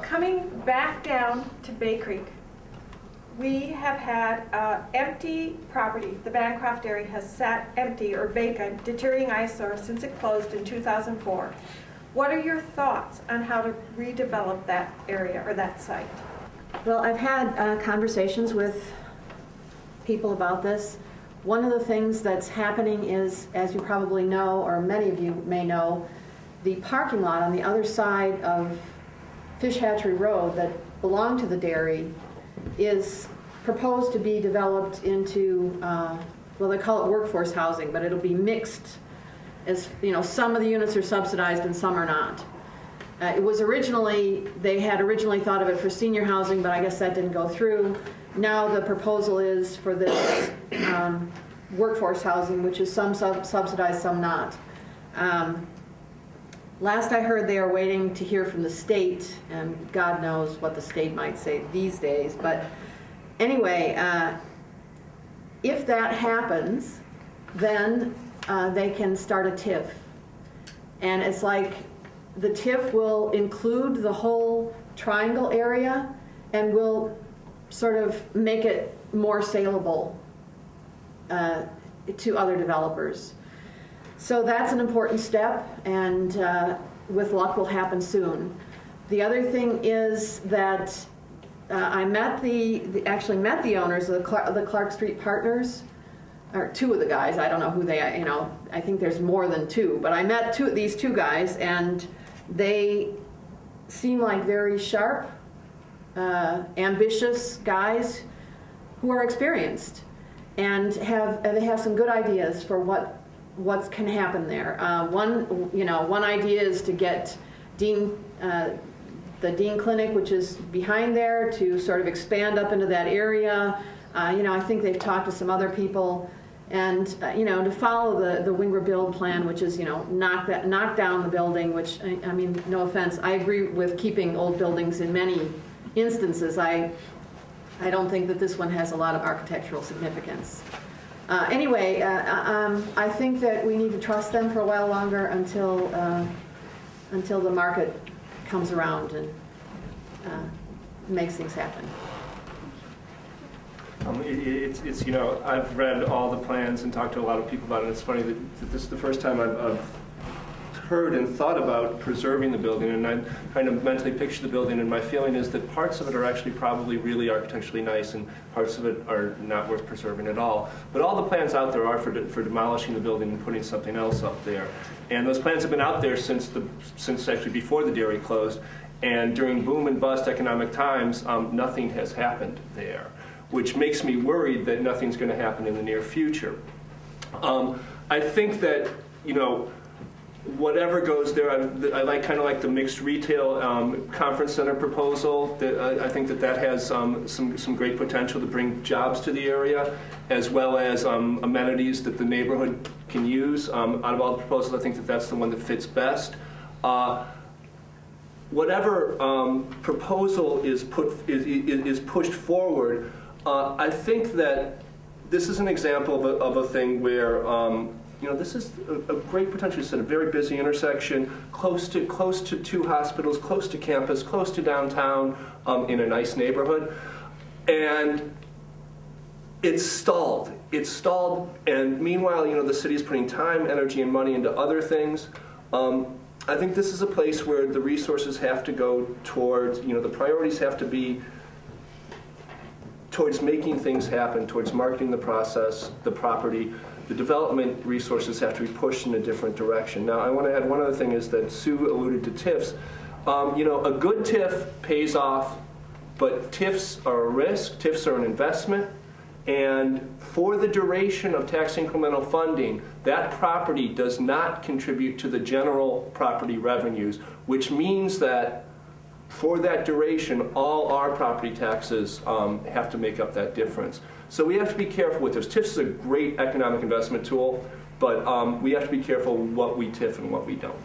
Coming back down to Bay Creek, we have had empty property. The Bancroft area has sat empty or vacant, deteriorating eyesore since it closed in 2004. What are your thoughts on how to redevelop that area or that site? Well, I've had conversations with people about this. One of the things that's happening is, as you probably know, or many of you may know, the parking lot on the other side of Fish Hatchery Road that belonged to the dairy is proposed to be developed into, well, they call it workforce housing, but it'll be mixed. As you know, some of the units are subsidized and some are not. It was originally, they had originally thought of it for senior housing, but I guess that didn't go through. Now the proposal is for this workforce housing, which is some subsidized, some not. Last I heard, they are waiting to hear from the state, and God knows what the state might say these days. But anyway, if that happens, then they can start a TIF. And it's like the TIF will include the whole triangle area and will sort of make it more saleable to other developers. So that's an important step, and with luck will happen soon. The other thing is that I met actually met the owners of the Clark Street Partners, or two of the guys. I don't know who they are. You know, I think there's more than two, but I met these two guys, and they seem like very sharp, ambitious guys who are experienced and they have some good ideas for what can happen there. One idea is to get the Dean Clinic, which is behind there, to sort of expand up into that area. I think they've talked to some other people, and to follow the Wingler build plan, which is knock down the building. Which I mean, no offense, I agree with keeping old buildings in many instances. I don't think that this one has a lot of architectural significance. Anyway, I think that we need to trust them for a while longer until the market comes around and makes things happen. It's I've read all the plans and talked to a lot of people about it. It's funny that this is the first time I've heard and thought about preserving the building, and I'm trying to mentally picture the building, and my feeling is that parts of it are actually probably really architecturally nice and parts of it are not worth preserving at all. But all the plans out there are for demolishing the building and putting something else up there. And those plans have been out there since actually before the dairy closed, and during boom and bust economic times, nothing has happened there, which makes me worried that nothing's going to happen in the near future. I think that, whatever goes there, I kind of like the mixed retail conference center proposal. I think that has some great potential to bring jobs to the area, as well as amenities that the neighborhood can use. Out of all the proposals, I think that's the one that fits best. Whatever proposal is pushed forward, I think that this is an example of a thing where this is a great potential. It's at a very busy intersection, close to two hospitals, close to campus, close to downtown, in a nice neighborhood, and it's stalled. It's stalled, and meanwhile, the city is putting time, energy, and money into other things. I think this is a place where the resources have to go towards, the priorities have to be towards making things happen, towards marketing the process, the property. The development resources have to be pushed in a different direction. Now, I want to add one other thing, is that Sue alluded to TIFs. A good TIF pays off, but TIFs are a risk, TIFs are an investment, and for the duration of tax incremental funding, that property does not contribute to the general property revenues, which means that for that duration, all our property taxes have to make up that difference. So we have to be careful with this. TIFs is a great economic investment tool, but we have to be careful what we TIF and what we don't.